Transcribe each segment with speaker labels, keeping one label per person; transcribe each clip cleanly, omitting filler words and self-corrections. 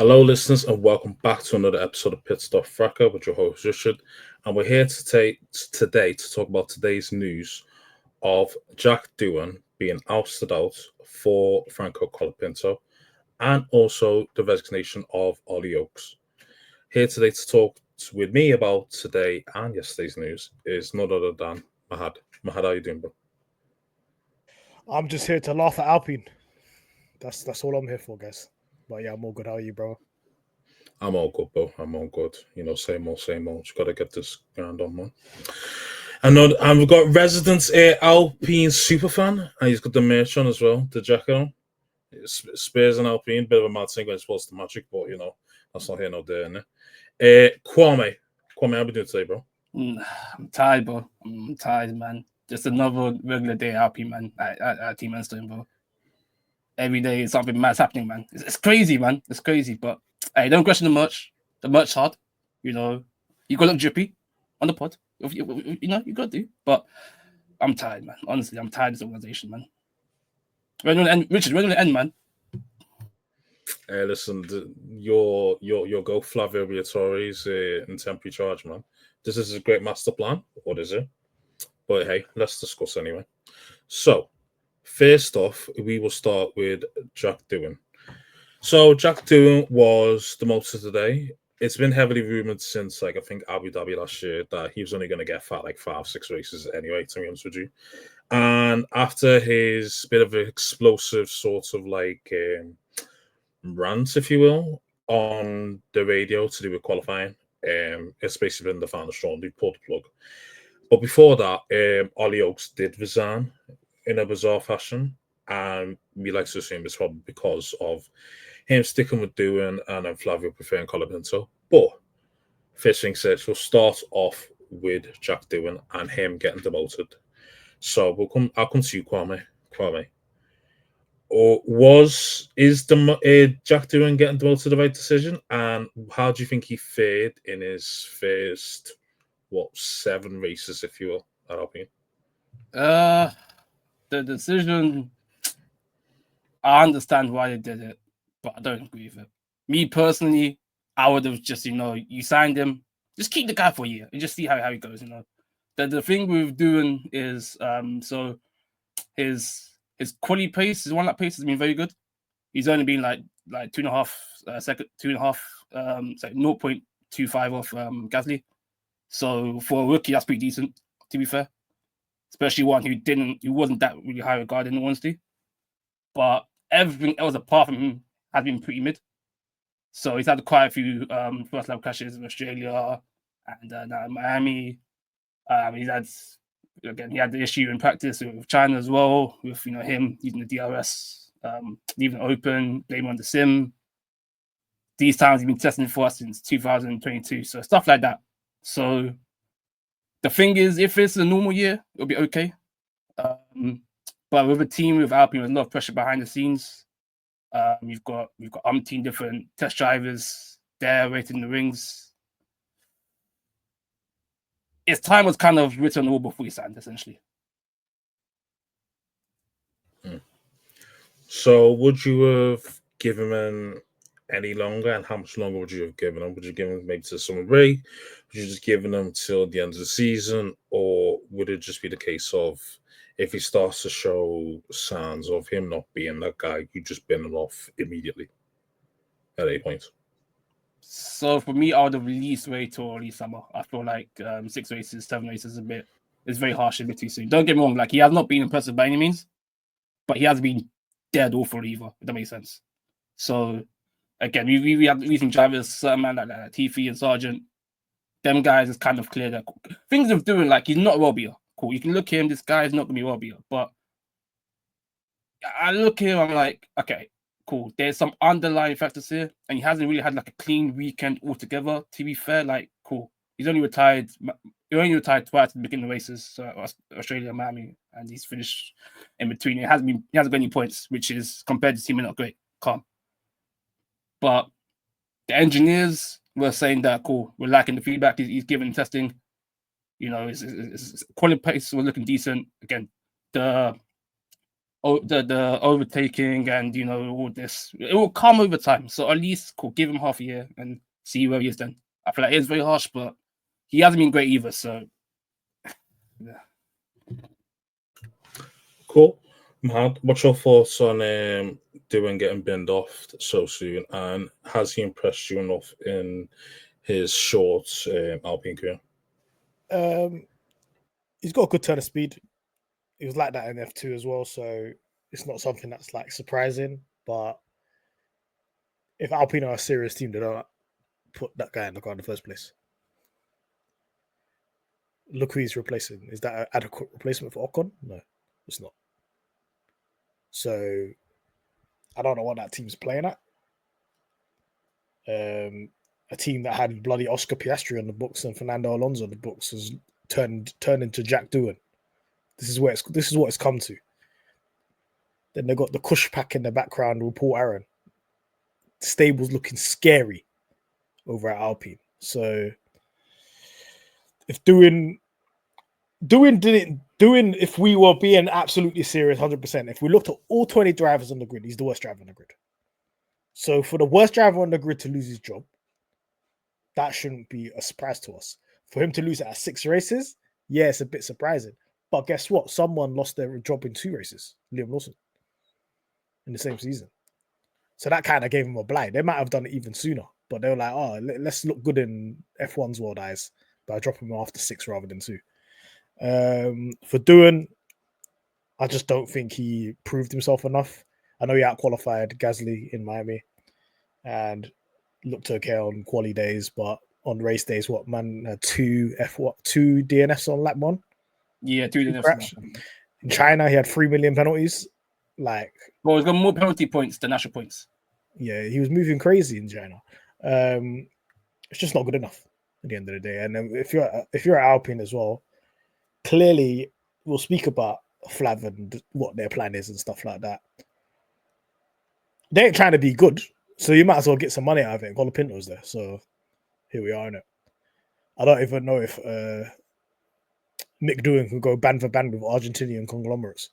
Speaker 1: Hello, listeners, and welcome back to another episode of Pitstop Fracas with your host Richard. And we're here today to talk about today's news of Jack Doohan being ousted out for Franco Colapinto, and also the resignation of Oli Oakes. Here today to talk with me about today and yesterday's news is none other than Mahad. Mahad, how you doing, bro?
Speaker 2: I'm just here to laugh at Alpine. That's all I'm here for, guys. But yeah, I'm all good. How are you, bro?
Speaker 1: I'm all good, bro. I'm all good. Same old, same old. Just gotta get this ground on, man. And we've got resident Alpine superfan, and he's got the merch on as well, the jacket on. Spears and Alpine, bit of a mad thing when it's supposed to magic, but that's not here nor there, innit? Kwame, how we doing today, bro?
Speaker 3: I'm tired, bro. I'm tired, man. Just another regular day Alpine, man. At Team Enstone, bro. Every day something mad's happening, man. It's crazy, man. It's crazy, but hey, don't question the merch. The merch hard, you got to look drippy on the pod. You got to do. But I'm tired, man. Honestly, I'm tired of this organization, man. When will it end, Richard? When will it end, man?
Speaker 1: Hey, listen, your go Flavio Briatore is in temporary charge, man. This is a great master plan. What is it? But hey, let's discuss anyway. So, first off, we will start with Jack Doohan. So Jack Doohan was the most of the day. It's been heavily rumored since, I think Abu Dhabi last year that he was only going to get 5-6 races anyway, to be honest with you. And after his bit of an explosive sort of rant, if you will, on the radio to do with qualifying, it's basically been the final straw and they pulled the plug. But before that, Oli Oakes did resign in a bizarre fashion, and we like to assume it's probably because of him sticking with Doohan and then Flavio preferring Colapinto. But first thing says, we'll start off with Jack Doohan and him getting demoted. So I'll come to you, Kwame. Is the Jack Doohan getting demoted the right decision? And how do you think he fared in his first 7 races, if you will, at Alpine?
Speaker 3: The decision, I understand why they did it, but I don't agree with it. Me personally, I would have just, you signed him, just keep the guy for a year and just see how he goes, The thing with Doohan is, so his quality pace, his one-lap pace has been very good. He's only been like 2.5 second, 0.25 off Gasly. So for a rookie, that's pretty decent, to be fair. Especially one who wasn't that really high regarded in honesty. But everything else apart from him has been pretty mid. So he's had quite a few first lap crashes in Australia and Miami. He had the issue in practice with China as well, with him using the DRS, leaving it open, blaming on the sim. These times he's been testing for us since 2022, so stuff like that. So the thing is, if it's a normal year, it'll be okay. But with a team with Alpine, with a lot of pressure behind the scenes, we've got umpteen different test drivers there waiting in the rings. His time was kind of written on the wall before he signed, essentially.
Speaker 1: So would you have given him any longer, and how much longer would you have given him? Would you give him maybe to the summer break? Would you just give him till the end of the season, or would it just be the case of if he starts to show signs of him not being that guy, you just bin him off immediately at any point?
Speaker 3: So for me, I would have released way too early summer. I feel like 6 races, 7 races is very harsh, a bit too soon. Don't get me wrong, like he has not been impressive by any means, but he has been dead awful either, if that makes sense. So again, we have recent drivers, certain man like Tiffy and Sargent. Them guys is kind of clear that things of doing, like he's not a well beater. Cool, you can look at him, this guy is not gonna be a well beater. But I look at him, I'm like, okay, cool. There's some underlying factors here, and he hasn't really had like a clean weekend altogether. To be fair, like cool. He's only retired. He only retired twice at the beginning of races, so Australia and Miami, and he's finished in between. He hasn't got any points, which is compared to team not great. Calm. But the engineers were saying that cool, we're lacking the feedback he's given testing. His quality pace was looking decent. Again, the the overtaking and all this. It will come over time. So at least cool, give him half a year and see where he is then. I feel like it's very harsh, but he hasn't been great either. So yeah.
Speaker 1: Cool. Mahad, what's your thoughts on Doohan getting binned off so soon? And has he impressed you enough in his short Alpine career?
Speaker 2: He's got a good turn of speed. He was like that in F2 as well, so it's not something that's like surprising. But if Alpine are a serious team, they don't put that guy in the car in the first place. Look who he's replacing. Is that an adequate replacement for Ocon? No, it's not. So I don't know what that team's playing at. A team that had bloody Oscar Piastri on the books and Fernando Alonso on the books has turned into Jack Doohan. This is what it's come to. Then they got the Kush pack in the background with Paul Aaron. The stable's looking scary over at Alpine. So if if we were being absolutely serious, 100%, if we looked at all 20 drivers on the grid, he's the worst driver on the grid. So for the worst driver on the grid to lose his job, that shouldn't be a surprise to us. For him to lose it at 6 races, yeah, it's a bit surprising. But guess what? Someone lost their job in 2 races, Liam Lawson, in the same season. So that kind of gave him a blind. They might have done it even sooner, but they were like, oh, let's look good in F1's world eyes by dropping him after 6 rather than 2. For Doohan, I just don't think he proved himself enough. I know he outqualified Gasly in Miami and looked okay on quali days, but on race days, what man had 2 DNFs on lap 1?
Speaker 3: Yeah, 2 DNFs.
Speaker 2: In China, he had 3 million penalties.
Speaker 3: Well, he's got more penalty points than national points.
Speaker 2: Yeah, he was moving crazy in China. It's just not good enough at the end of the day. And if you're at Alpine as well, clearly we'll speak about Flav and what their plan is and stuff like that. They ain't trying to be good, so you might as well get some money out of it. Colapinto's there, so here we are, innit? I don't even know if Mick Doohan can go band for band with Argentinian conglomerates.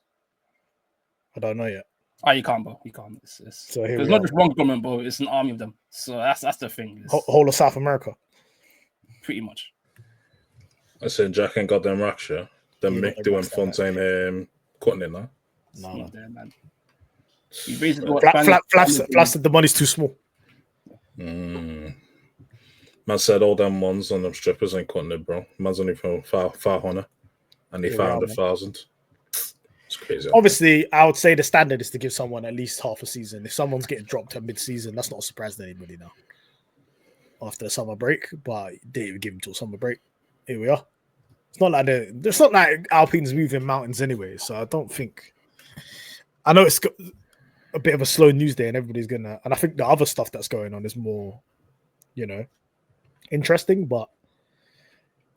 Speaker 2: I don't know yet.
Speaker 3: Oh, you can't, bro. You can't.
Speaker 2: So
Speaker 3: it's not just one conglomerate, bro. It's an army of them. So that's the thing.
Speaker 2: Whole of South America.
Speaker 3: Pretty much.
Speaker 1: I said Jack ain't got them racks, yeah? Then Mick Doohan Fontaine cutting it now.
Speaker 3: No, not there, man.
Speaker 2: Flav said the money's too small.
Speaker 1: Man said all them ones on them strippers ain't cutting it, bro. Man's only from 500 and he found 1,000. It's crazy.
Speaker 2: Obviously, I would say the standard is to give someone at least half a season. If someone's getting dropped at mid-season, that's not a surprise to anybody now. After the summer break, but they didn't even give him till summer break. Here we are. It's not like Alpine's moving mountains anyway, so I don't think. I know it's a bit of a slow news day, and everybody's gonna. And I think the other stuff that's going on is more, interesting. But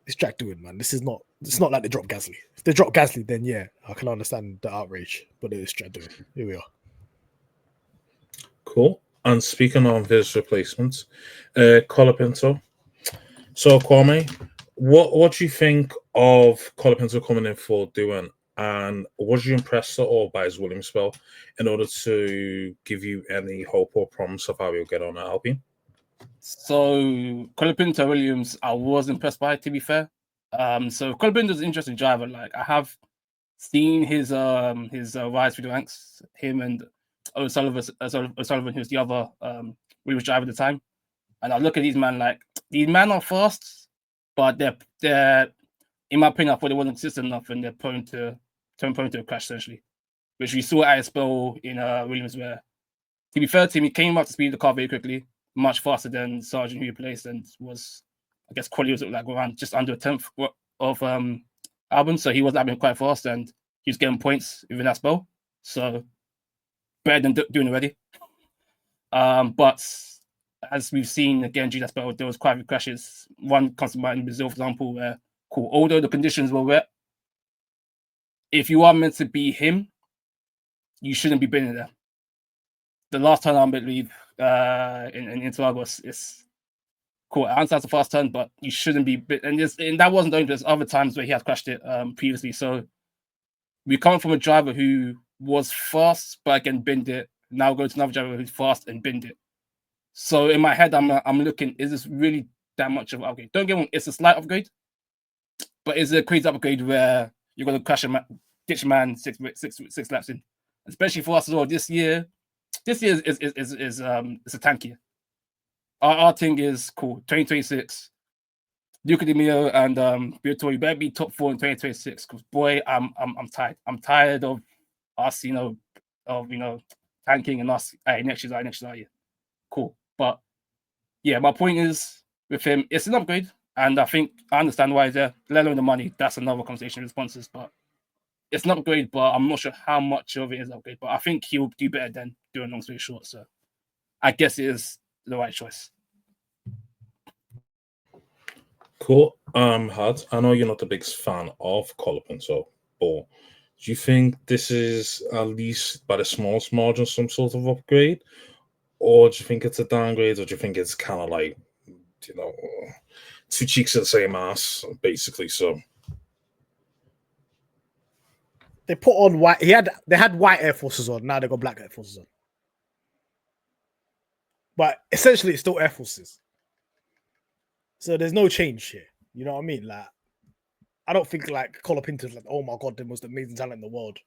Speaker 2: it's Jack Doohan, man. It's not like they dropped Gasly. If they drop Gasly, then yeah, I can understand the outrage. But it is Jack Doohan. Here we are.
Speaker 1: Cool. And speaking of his replacements, Colapinto. So Kwame, what do you think of Colapinto coming in for Doohan? And was you impressed at all by his Williams spell in order to give you any hope or promise of how he'll get on at Alpine?
Speaker 3: So Colapinto Williams, I was impressed by, to be fair. So Colapinto's an interesting driver. Like I have seen his rise through the ranks, him and O'Sullivan, who's the other Williams driver at the time. And I look at these men are fast, but they're in my opinion, I thought they wasn't consistent enough and they're prone to a crash essentially. Which we saw at a spell in Williams where, to be fair to him, he came up to speed the car very quickly, much faster than Sargent, who he replaced, and was, I guess, quality was like around just under a tenth of Albon, so he was lapping quite fast and he was getting points within that spell. So better than doing already. But as we've seen again during that spell, there was quite a few crashes. One comes to mind in Brazil, for example, where although the conditions were wet, if you are meant to be him, you shouldn't be been there. The last turn, I believe, in Interlagos is cool. I understand it's a fast turn, but you shouldn't be. And that wasn't only, there's other times where he has crashed it previously. So we come from a driver who was fast, but I can bend it. Now go to another driver who's fast and bend it. So in my head, I'm looking, is this really that much of an upgrade? Don't get me wrong, it's a slight upgrade, but is it a crazy upgrade where you're going to crash ditch a man six laps in? Especially for us as well. This year is a tank year. Our thing is cool. 2026. Luca Di Mio and Briatore, you better be top 4 in 2026. Because boy, I'm tired. I'm tired of us, tanking and us. Hey, next year. Cool. But yeah, my point is with him, it's an upgrade, and I think I understand why he's there. Let alone the money. That's another conversation with sponsors, but it's an upgrade, but I'm not sure how much of it is an upgrade. But I think he'll do better than doing long story short. So I guess it is the right choice.
Speaker 1: Cool. Had, I know you're not the biggest fan of Colapinto, but do you think this is at least by the smallest margin some sort of upgrade? Or do you think it's a downgrade, or do you think it's kind of like, two cheeks of the same ass, basically? So
Speaker 2: they put on white. They had white Air Forces on. Now they got black Air Forces on. But essentially, it's still Air Forces. So there's no change here. You know what I mean? Like, I don't think like Colapinto's like, oh my god, the most amazing talent in the world,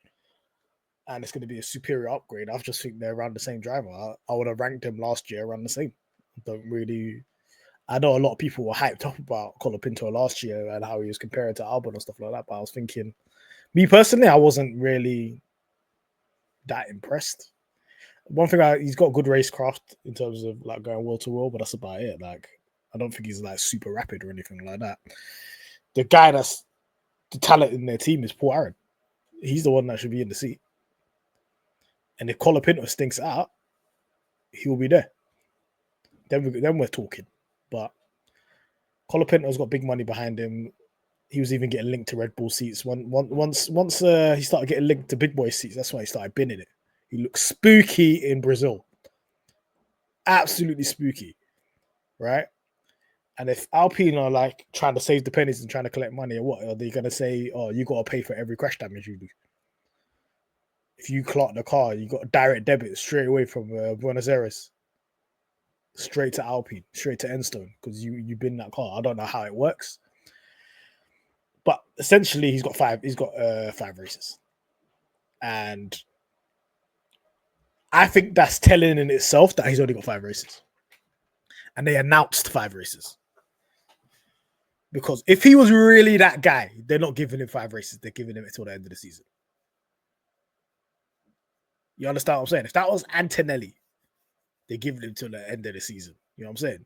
Speaker 2: and it's going to be a superior upgrade. I just think they're around the same driver. I would have ranked him last year around the same. I know a lot of people were hyped up about Colapinto last year and how he was compared to Albon and stuff like that, but I was thinking, me personally, I wasn't really that impressed. One thing, he's got good racecraft in terms of like going wheel to wheel, but that's about it. Like, I don't think he's like super rapid or anything like that. The guy that's the talent in their team is Paul Aaron. He's the one that should be in the seat. And if Colapinto stinks out, he will be there. Then we're talking. But Colapinto's got big money behind him. He was even getting linked to Red Bull seats. Once he started getting linked to big boy seats, that's why he started binning it. He looks spooky in Brazil. Absolutely spooky. Right? And if Alpine are like trying to save the pennies and trying to collect money, or what are they going to say? Oh, you got to pay for every crash damage you do. If you clock the car, you got a direct debit straight away from Buenos Aires, straight to Alpine, straight to Enstone, because you bin that car. I don't know how it works, but essentially he's got five races, and I think that's telling in itself that he's only got 5 races, and they announced 5 races. Because if he was really that guy, they're not giving him 5 races. They're giving him it till the end of the season. You understand what I'm saying? If that was Antonelli, they're giving him till the end of the season. You know what I'm saying?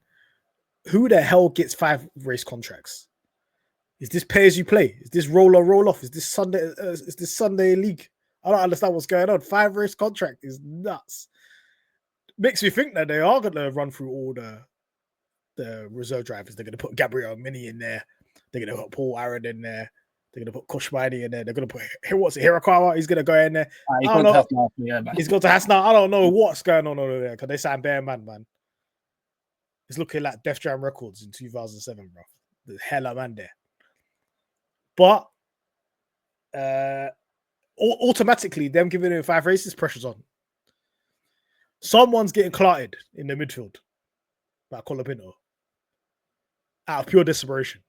Speaker 2: Who the hell gets 5 race contracts? Is this pay as you play? Is this roll on, roll off? Is this Sunday league? I don't understand what's going on. 5 race contract is nuts. Makes me think that they are going to run through all the reserve drivers. They're going to put Gabriel Mini in there. They're going to put Paul Aaron in there. They're going to put Koshmani in there. They're going to put, Hirakawa. He's going to go in there.
Speaker 3: He's going
Speaker 2: to Hasna. I don't know what's going on over there because they signed Bear Man. It's looking like Def Jam Records in 2007, bro. There's hella man there. But automatically, them giving him 5 races, pressure's on. Someone's getting clarted in the midfield by Colapinto out of pure desperation.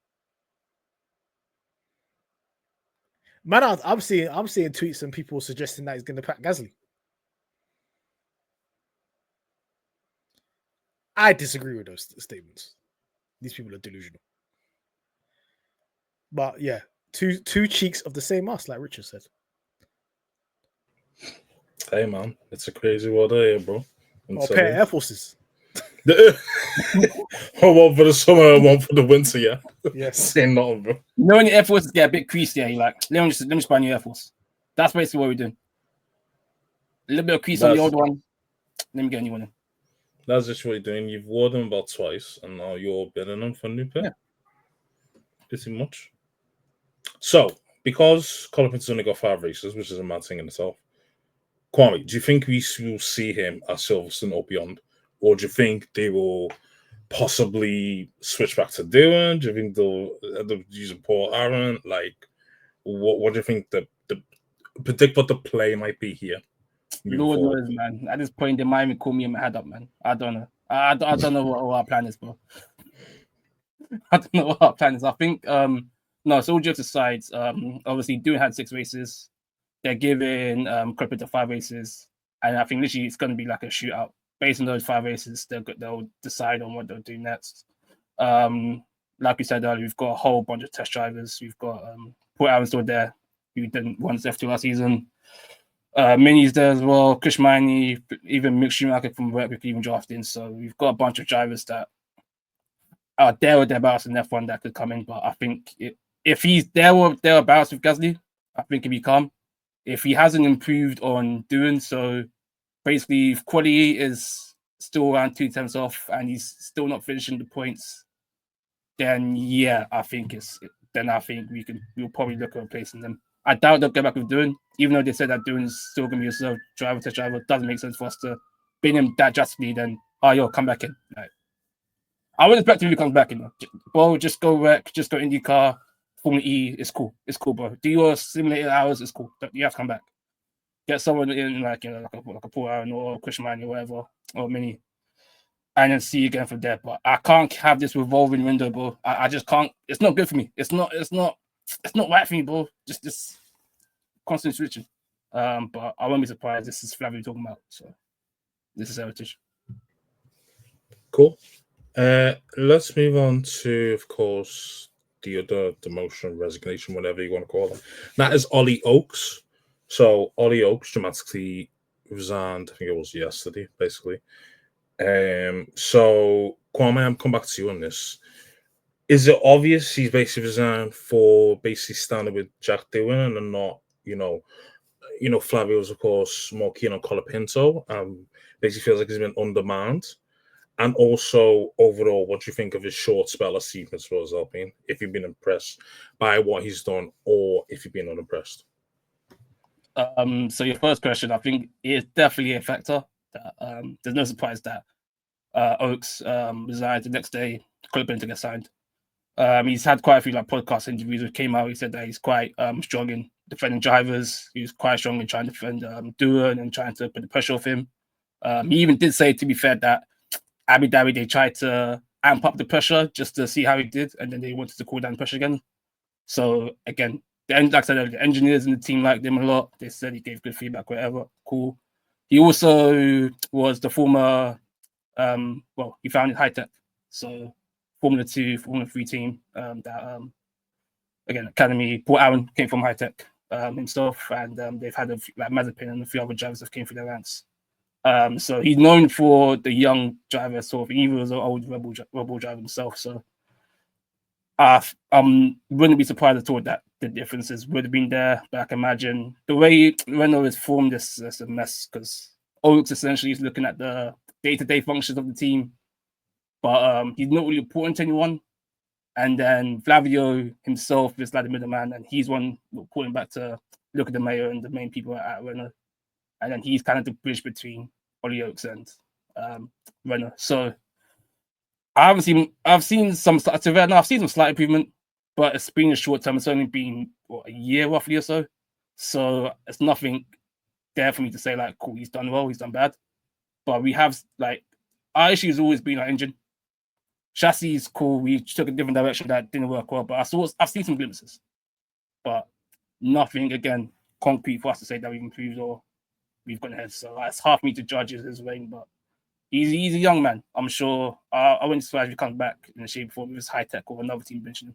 Speaker 2: Man, I'm seeing tweets and people suggesting that he's going to pack Gasly. I disagree with those statements. These people are delusional. But yeah, two cheeks of the same ass, like Richard said.
Speaker 1: Hey man, it's a crazy world here, bro.
Speaker 2: Or a pair of Air Forces.
Speaker 1: One for the summer, one for the winter, yeah.
Speaker 2: Yes.
Speaker 1: Saying nothing, bro.
Speaker 3: You know when your Air Forces get a bit creasy, you're like, let me just buy a new Air Force. That's basically what we're doing. A little bit of crease on the old one. Let me get a new one in.
Speaker 1: That's just what you're doing. You've worn them about twice, and now you're bidding them for a new pair.
Speaker 3: Yeah.
Speaker 1: Pretty much. So, because Colapinto's only got 5 races, which is a mad thing in itself, Kwame, do you think we will see him at Silverstone or beyond? Or do you think they will possibly switch back to Doohan? Do you think they'll end up using Paul Aaron? Like, what do you think predict what the play might be here.
Speaker 3: Lord knows, man. At this point, they might even call me and Mahad up, man. I don't know. I don't know what our plan is, bro. I don't know what our plan is. I think no. So all jokes aside, obviously Doohan had 6 races. They're giving Colapinto 5 races, and I think literally it's going to be like a shootout. Based on those 5 races, they'll decide on what they'll do next. Like we said earlier, we've got a whole bunch of test drivers. We've got Paul Allen still there, who didn't want F2 last season. Mini's there as well. Kushmani, even Mick Schumacher from work we could even draft in. So we've got a bunch of drivers that are there or thereabouts in F1 that could come in. But I think if he's there or thereabouts with Gasly, I think he'll be calm. If he hasn't improved on doing so, basically, if quality is still around 2 tenths off and he's still not finishing the points, then yeah, I think we'll probably look at replacing them. I doubt they'll go back with Doohan, even though they said that Doohan is still going to be a reserve driver, test driver. It doesn't make sense for us to bin him that drastically. Then, come back in. Like, I wouldn't expect him to come back in. Bro, just go wreck, just go IndyCar, Formula E. It's cool. It's cool, bro. Do your simulated hours. It's cool. You have to come back. Get someone in like a Paul Aaron or Chris Mann or whatever, or Mini, and then see again from there. But I can't have this revolving window, bro. I just can't. It's not good for me. It's not right for me, bro. Just this constant switching. But I won't be surprised. This is Flavio talking about. So this is heritage.
Speaker 1: Cool. Let's move on to, of course, the other demotion, resignation, whatever you want to call it. That is Oli Oakes. So Oli Oakes dramatically resigned. I think it was yesterday, basically. So Kwame, I'm come back to you on this. Is it obvious he's basically resigned for basically standing with Jack Doohan and not, Flavio's of course more keen on Colapinto. Basically feels like he's been undermined. And also overall, what do you think of his short spell of sequence for us, Alpine? If you've been impressed by what he's done, or if you've been unimpressed.
Speaker 3: So your first question, I think, is definitely a factor. That, there's no surprise that Oakes resigned the next day. Colapinto gets signed. He's had quite a few podcast interviews which came out. He said that he's quite strong in defending drivers. He was quite strong in trying to defend Doohan and trying to put the pressure off him. He even did say, to be fair, that Abu Dhabi, they tried to amp up the pressure just to see how he did, and then they wanted to cool down the pressure again. So again, like I said, the engineers in the team liked him a lot. They said he gave good feedback, whatever. Cool. He also was the former, he founded High Tech, so Formula 2, Formula 3 team. Again, Academy. Paul Allen came from High Tech himself, and they've had Mazepin and a few other drivers that came through their ranks. So he's known for the young driver, sort of. He was an old rebel driver himself. So I wouldn't be surprised at all that the differences would have been there. But I can imagine the way Renault is formed is a mess, because Oakes essentially is looking at the day-to-day functions of the team, but he's not really important to anyone. And then Flavio himself is like the middleman, and he's one reporting back to look at the mayor and the main people at Renault. And then he's kind of the bridge between Oli Oakes and Renault. So I've seen some slight improvement, but it's been a short term. It's only been a year roughly or so. So it's nothing there for me to say cool, he's done well, he's done bad. But we have our issue has always been our engine. Chassis is cool. We took a different direction that didn't work well, but I've seen some glimpses, but nothing again concrete for us to say that we've improved or we've gone ahead. So it's hard for me to judge his reign, but he's a young man. I'm sure. I wouldn't be surprised if he comes back in the shape form with his High Tech or another team benching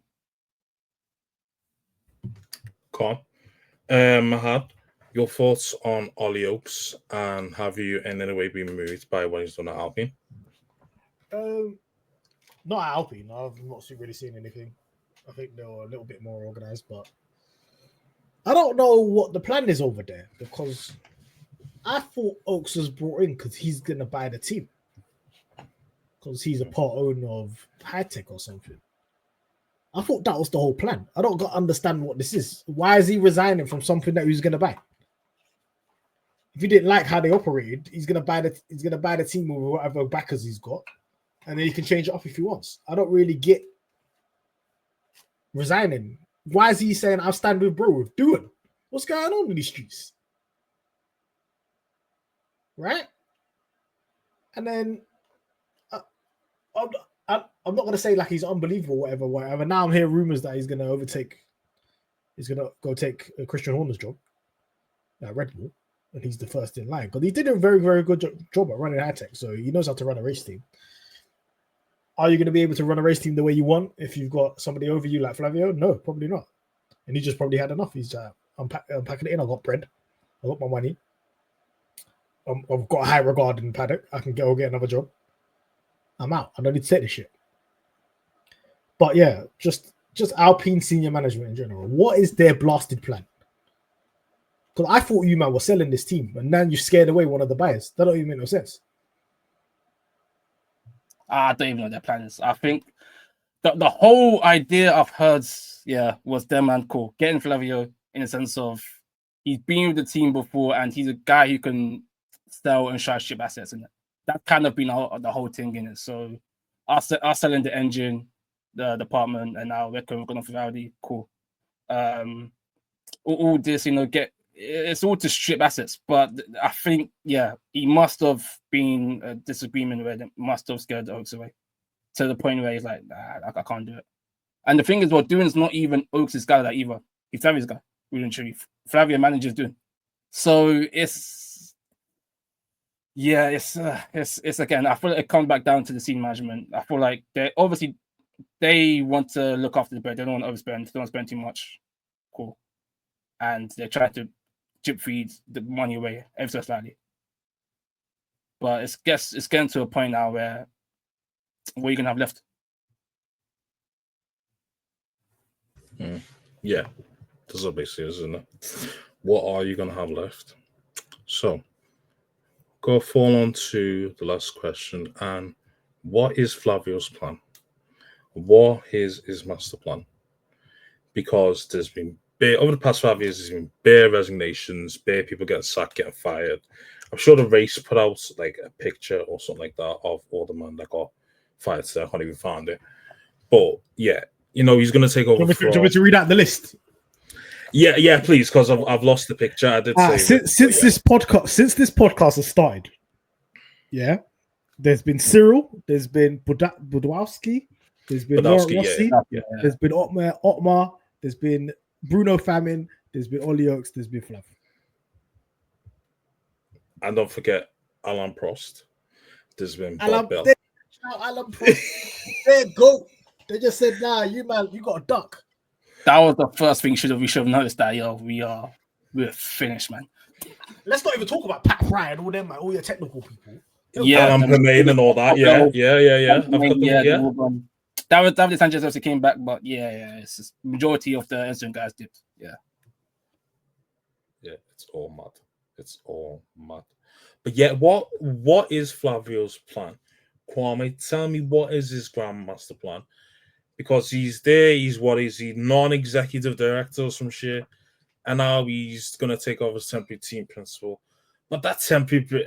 Speaker 3: him.
Speaker 1: Cool. Mahad, your thoughts on Oli Oakes, and have you in any way been moved by what he's done at Alpine?
Speaker 2: Not at Alpine. I've not really seen anything. I think they were a little bit more organized, but I don't know what the plan is over there, because I thought Oakes was brought in because he's going to buy the team, because he's a part owner of High Tech or something. I thought that was the whole plan. I don't understand what this is. Why is he resigning from something that he was going to buy? If he didn't like how they operated, he's going to buy the team with whatever backers he's got, and then he can change it up if he wants. I don't really get resigning. Why is he saying I'll stand with Doohan? What's going on in these streets? Right? And then I'm not going to say like he's unbelievable, whatever. Now I'm hearing rumors that he's going to go take Christian Horner's job at Red Bull, and he's the first in line. Because he did a very, very good job at running high tech, so he knows how to run a race team. Are you going to be able to run a race team the way you want if you've got somebody over you like Flavio? No, probably not. And he just probably had enough. He's I'm packing it in. I got bread. I got my money. I've got a high regard in paddock. I can go get another job. I'm out. I don't need to take this shit. But yeah, just Alpine senior management in general. What is their blasted plan? Because I thought you man were selling this team, and now you scared away one of the buyers. That don't even make no sense.
Speaker 3: I don't even know their plans. I think the whole idea I've heard, was them and cool. Getting Flavio in the sense of he's been with the team before and he's a guy who can sell and try to ship assets in it. That's kind of been the whole thing in it. So us selling the engine, the department, and now we're going off with Audi. Cool. All this, it's all to strip assets. But I think, he must have been a disagreement where they must have scared the Oakes away to the point where he's like, nah, I can't do it. And the thing is, Doohan's not even Oakes' guy like either. He's Flavio's guy, really and truly. Flavio manages Doohan. So it's again, I feel like it comes back down to the scene management. I feel like they want to look after the bread. They don't want to overspend. They don't want to spend too much. Cool. And they try to drip feed the money away ever so slightly. But it's getting to a point now where what are you gonna have left?
Speaker 1: Yeah, that's what basically is, isn't it? What are you gonna have left? So, go fall on to the last question. And what is Flavio's plan? What is his master plan? Because there's been over the past 5 years, there's been bare resignations, bare people getting sacked, getting fired. I'm sure the race put out like a picture or something like that of all the men that got fired today. I can't even find it. But yeah, he's going to take over.
Speaker 2: Do you want me to read out the list?
Speaker 1: Yeah, please, because I've lost the picture. I did say
Speaker 2: since this podcast has started, there's been Cyril, there's been Budowski, there's been Laurent Rossi, there's been Otmar, there's been Bruno Famine, there's been Oli Oakes, there's been Flav.
Speaker 1: And don't forget Alain Prost. There's been
Speaker 2: Alain Prost. There go. They just said, nah, you got a duck.
Speaker 3: That was the first thing we should have noticed that we're finished, man.
Speaker 2: Let's not even talk about Pat Fry and all them, all your technical people.
Speaker 1: Alan Permain and all that. Yeah.
Speaker 3: David Sanchez also came back, but it's just majority of the instant guys did. Yeah,
Speaker 1: it's all mad. But what is Flavio's plan? Kwame, tell me, what is his grand master plan? Because he's there, he's non-executive director or some shit, and now he's gonna take over as temporary team principal. But that temporary,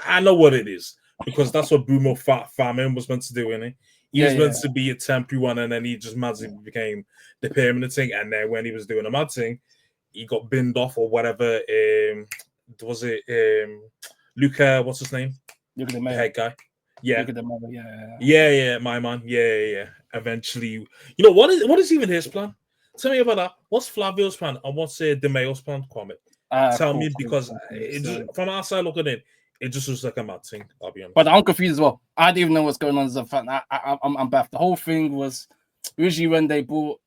Speaker 1: I know what it is, because that's what Bruno Famine was meant to do, innit? He was meant to be a temporary one, and then he just madly became the permanent thing. And then when he was doing a mad thing, he got binned off or whatever. Was it Luca? What's his name?
Speaker 3: Luca the
Speaker 1: head guy. Yeah.
Speaker 3: Luca the Mayor,
Speaker 1: yeah, my man. Yeah. Eventually, what is even his plan? Tell me about that. What's Flavio's plan and what's De Mayo's plan, Kwame? Tell me, because from our side looking in, it just looks like a mad thing. I'll be honest.
Speaker 3: But I'm confused as well. I didn't even know what's going on as a fan. I'm baffed. The whole thing was usually when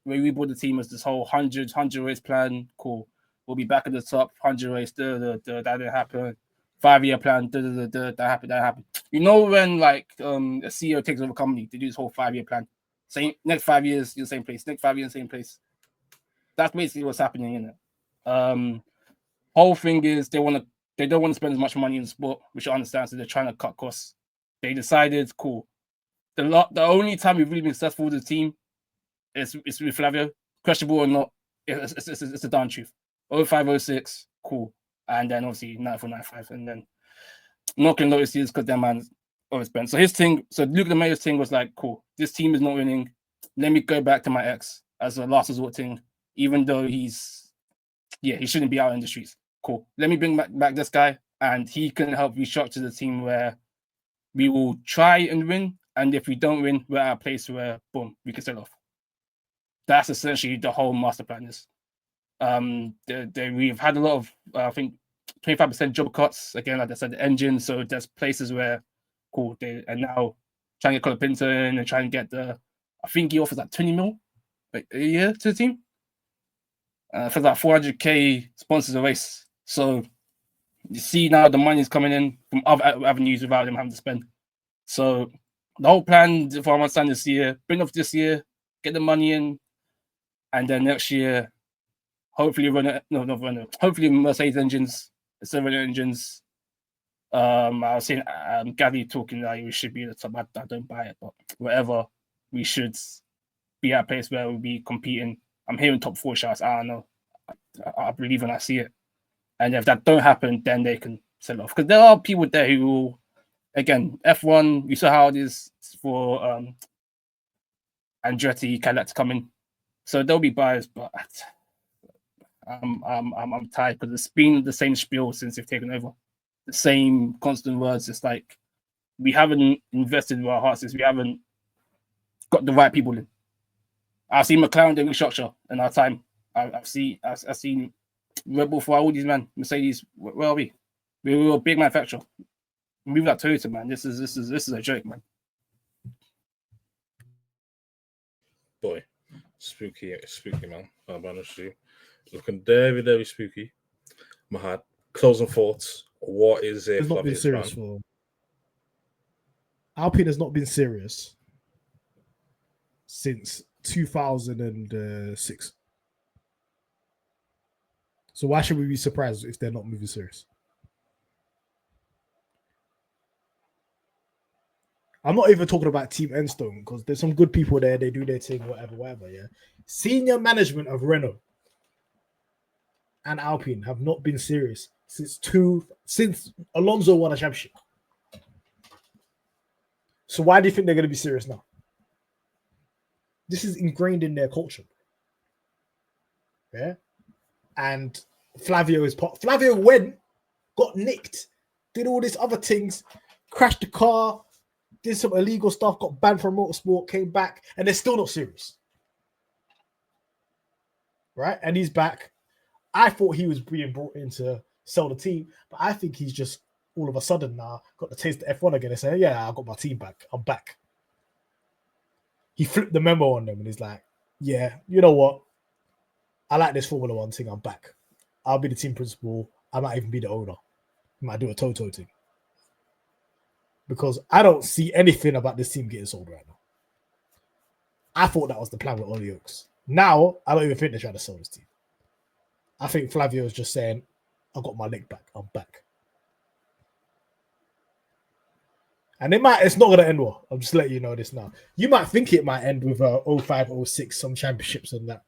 Speaker 3: we bought the team, was this whole 100 race plan. Cool. We'll be back at the top. 100 race. That didn't happen. 5-year plan. That happened. When like a CEO takes over a company, they do this whole 5-year plan. Same next 5 years in the same place. Next 5 years in the same place. That's basically what's happening in it. Whole thing is they don't want to spend as much money in sport, which I understand. So they're trying to cut costs. They decided, cool. The only time we've really been successful with the team is with Flavio. Questionable or not, it's a darn truth. 05, 06, cool. And then obviously 94, 95. And then not going to notice this because that man overspent. So his thing, Luke the Mayor's thing was like, cool, this team is not winning. Let me go back to my ex as a last resort thing, even though he's yeah, he shouldn't be out in the streets. Cool. Let me bring back this guy, and he can help restructure the team where we will try and win. And if we don't win, we're at a place where, boom, we can sell off. That's essentially the whole master plan is. We've had a lot of, I think, 25% job cuts. Again, like I said, the engine. So there's places where, cool, they are now trying to get Colapinto in and trying to get I think he offers like 20 mil a year to the team. For that 400k sponsors a race. So you see now the money's coming in from other avenues without them having to spend. So the whole plan for my son this year, bring off this year, get the money in, and then next year, hopefully hopefully Mercedes engines, Renault engines. I was saying Gary talking that we should be at the top. I don't buy it, but whatever, we should be at a place where we'll be competing. I'm hearing top 4 shots. I don't know. I believe when I see it. And if that don't happen, then they can sell off. Because there are people there who will, again, F1, we saw how it is for Andretti, Cadillac to come in. So there'll be buyers, but I'm tired because it's been the same spiel since they've taken over. The same constant words. It's like we haven't invested in our hearts since we haven't got the right people in. I've seen McLaren doing restructure in our time. I've seen Red Bull for all these man, Mercedes. Where are we? We were a big manufacturer. Move that Toyota, man. This is a joke, man.
Speaker 1: Boy, spooky, man. I'm honest with you. Looking very, very spooky. Mahad, closing thoughts. What is it?
Speaker 2: It's not been serious for Alpine. Has not been serious since 2006. So why should we be surprised if they're not moving serious? I'm not even talking about Team Enstone because there's some good people there. They do their thing, whatever. Yeah. Senior management of Renault and Alpine have not been serious since Alonso won a championship. So why do you think they're going to be serious now? This is ingrained in their culture. Yeah. And Flavio went, got nicked, did all these other things, crashed the car, did some illegal stuff, got banned from motorsport, came back, and they're still not serious. Right? And he's back. I thought he was being brought in to sell the team, but I think he's just all of a sudden now got the taste of F1 again and saying, yeah, I got my team back. I'm back. He flipped the memo on them and he's like, yeah, you know what? I like this Formula One thing. I'm back. I'll be the team principal. I might even be the owner. I might do a Toto thing. Because I don't see anything about this team getting sold right now. I thought that was the plan with Oli Oakes. Now, I don't even think they're trying to sell this team. I think Flavio is just saying, I got my leg back. I'm back. And it's not going to end well. I'm just letting you know this now. You might think it might end with 05, 06, some championships and that.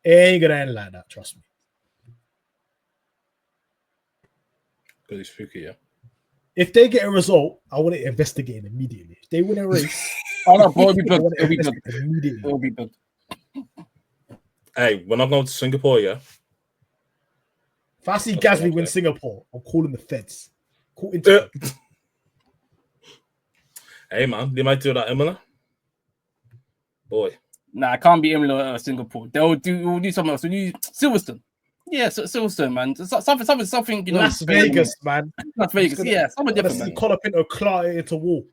Speaker 2: It ain't going to end like that, trust me.
Speaker 1: Really spooky, yeah.
Speaker 2: If they get a result, I want it investigated immediately. If they win a race,
Speaker 3: it'll be good.
Speaker 1: Hey, when I'm going to Singapore, yeah.
Speaker 2: If I see Gasly win Singapore, I'm calling the feds. Call into
Speaker 1: Hey, man, they might do that, Imola. Boy.
Speaker 3: Nah, I can't be Imola or Singapore. We'll do something else. We'll do Silverstone. Yeah, Silverstone, man. Something, you know.
Speaker 2: Las Vegas, man.
Speaker 3: Las Vegas, yeah. Something different, man.
Speaker 2: Colapinto clout it into wall.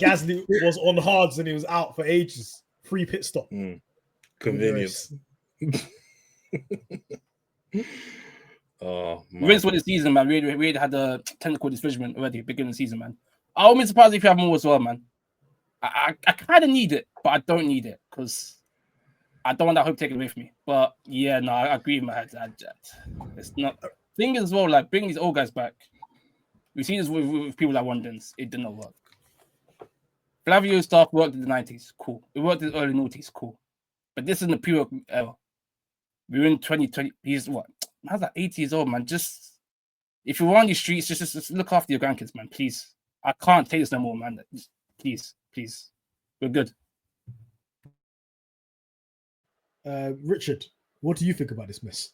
Speaker 2: Gasly was on hards and he was out for ages. Free pit stop.
Speaker 1: Convenience. Oh, man.
Speaker 3: Wins for the season, man. We already had the technical disfigurement already beginning of the season, man. I won't be surprised if you have more as well, man. I kind of need it, but I don't need it because I don't want that hope taken away from me. But yeah, no, I agree with my head. It's not thing as well. Like bringing these old guys back. We've seen this with people like Wondens. It did not work. Flavio stuff worked in the 90s. Cool. It worked in the early 90s. Cool. But this is in the pure era. We're in 2020. He's what? How's that 80 years old, man? Just if you're on these streets, just look after your grandkids, man. Please. I can't take this no more, man. Please. We're good.
Speaker 2: Richard, What do you think about this mess?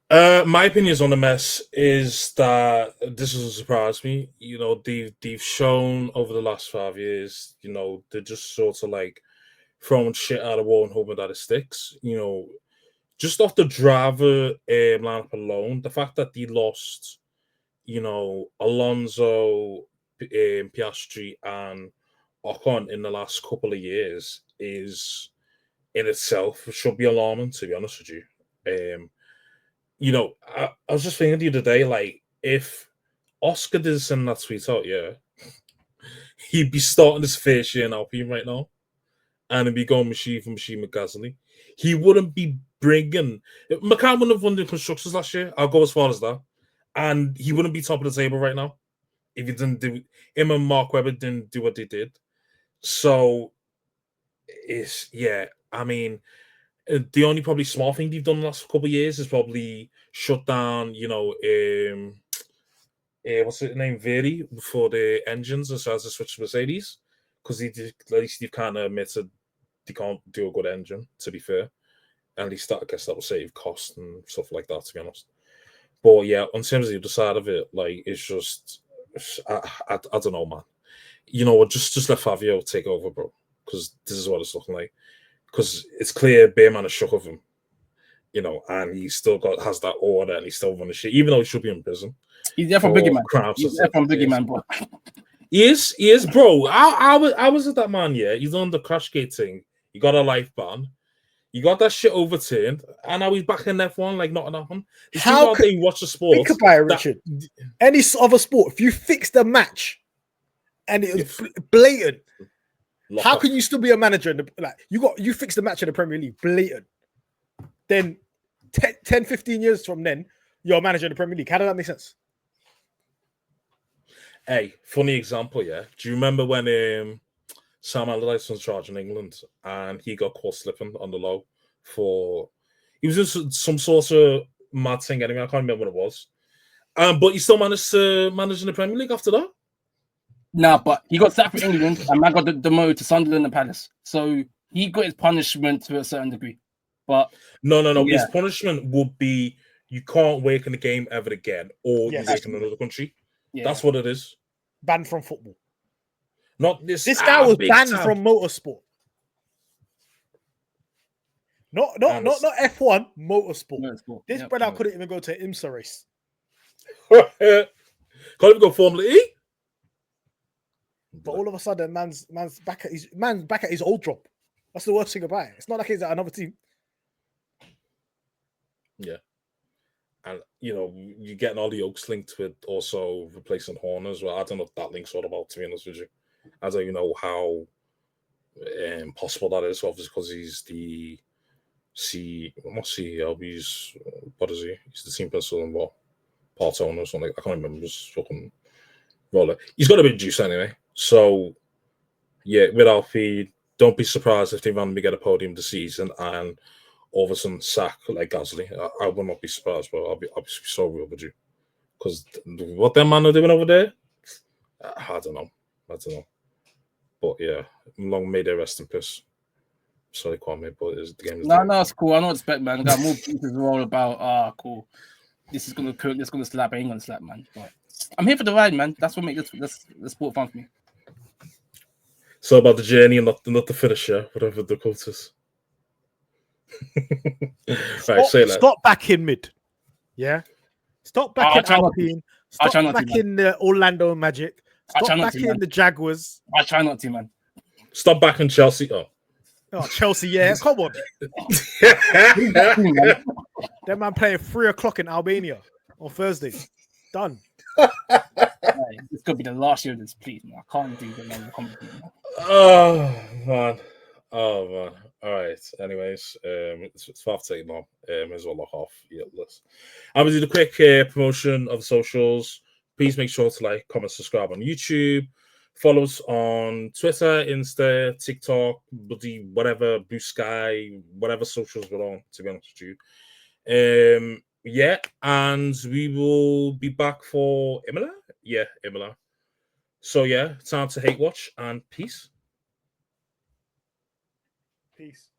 Speaker 1: My opinions on the mess is that this doesn't surprise me. You know, they've shown over the last 5 years, you know, they're just sort of like throwing shit out of the wall and hoping that it sticks. You know, just off the driver lineup alone, the fact that they lost, you know, Alonso, Piastri, and Ocon in the last couple of years is in itself should be alarming, to be honest with you. You know, I was just thinking the other day, like, if Oscar didn't send that tweet out, yeah, he'd be starting his first year in Alpine right now, and he'd be going machine for machine with Gasly. He wouldn't be bringing... McLaren wouldn't have won the constructors last year. I'll go as far as that. And he wouldn't be top of the table right now if he didn't do... Him and Mark Webber didn't do what they did. So, I mean... The only probably small thing they've done in the last couple of years is probably shut down, you know, what's his name, Veri, for the engines as far as the switch to Mercedes, because at least they've kind of admitted they can't do a good engine, to be fair. At least I guess that will save cost and stuff like that, to be honest. But yeah, in terms of the other side of it, like, it's just, I don't know, man. You know what, just let Flavio take over, bro, because this is what it's looking like. Because it's clear Bearman has shook of him, you know, and he still has that order and he's still running shit, even though he should be in prison.
Speaker 3: He's there from Biggie Man. He's there from Biggie Man, bro.
Speaker 1: He is, bro. I was at that man, yeah. He's on the crash gate thing. He got a life ban. He got that shit overturned, and now he's back in F1 like nothing happened.
Speaker 2: How can
Speaker 1: you watch the sport?
Speaker 2: Think about it, Richard. Any other sport, if you fix the match and it was blatant, how can you still be a manager? You fix the match in the Premier League, blatant. Then 10, 15 years from then, you're a manager in the Premier League. How does that make sense?
Speaker 1: Hey, funny example, yeah. Do you remember when Sam Allardyce was in charge in England and he got caught slipping on the low he was just some sort of mad thing anyway. I can't remember what it was. But he still managed to manage in the Premier League after that.
Speaker 3: Nah, but he got sacked for England and man got demoted to Sunderland and Palace. So he got his punishment to a certain degree. But
Speaker 1: no. Yeah. His punishment would be you can't work in the game ever again, or you work in another country. Yeah. That's what it is.
Speaker 2: Banned from football.
Speaker 1: Not this.
Speaker 2: This guy was banned from motorsport. Not F1, motorsport. This brother couldn't even go to an IMSA race.
Speaker 1: Can't even go Formula E.
Speaker 2: But all of a sudden, man's back at his old job. That's the worst thing about it. It's not like he's at another team.
Speaker 1: Yeah. And, you know, you're getting Oli Oakes linked with also replacing Horner as well. I don't know if that link's all about, to be honest with you. I don't even know how possible that is, obviously, because he's the not CEO, he's, what is he? He's the team principal and what? Part owner or something. I can't remember his fucking roller. He's got a bit of juice anyway. So, yeah, with Alfie, don't be surprised if they randomly get a podium this season and all of a sudden sack like Gasly. I will not be surprised, but I'll be so real with you. Because what them man are doing over there, I don't know. But yeah, long may they rest in peace. Sorry, Kwame, but the game is
Speaker 3: no, it's cool. I don't expect, man. I got more pieces all about cool. This is gonna cook, this is gonna slap, I ain't gonna slap, man. But I'm here for the ride, man. That's what makes this sport fun for me.
Speaker 1: So about the journey and not the finish, yeah, whatever the quote is. Right,
Speaker 2: stop back in mid. Yeah. Stop back in Alpine. Stop back in the Orlando Magic. Stop back in the Jaguars.
Speaker 3: I try not to, man.
Speaker 1: Stop back in Chelsea.
Speaker 2: Oh, Chelsea, yeah. Come on. That man playing 3:00 in Albania on Thursday. Done.
Speaker 3: This could be the last year of this, please, man. I can't do the man.
Speaker 1: Oh man. All right. Anyways, it's 5:30 now. May as well lock off. Yeah, I'm gonna do the quick promotion of the socials. Please make sure to like, comment, subscribe on YouTube. Follow us on Twitter, Insta, TikTok, whatever, Blue Sky, whatever socials we're on, to be honest with you. Yeah, and we will be back for Imola. Yeah, Imola. So yeah, time to hate watch and peace.
Speaker 2: Peace.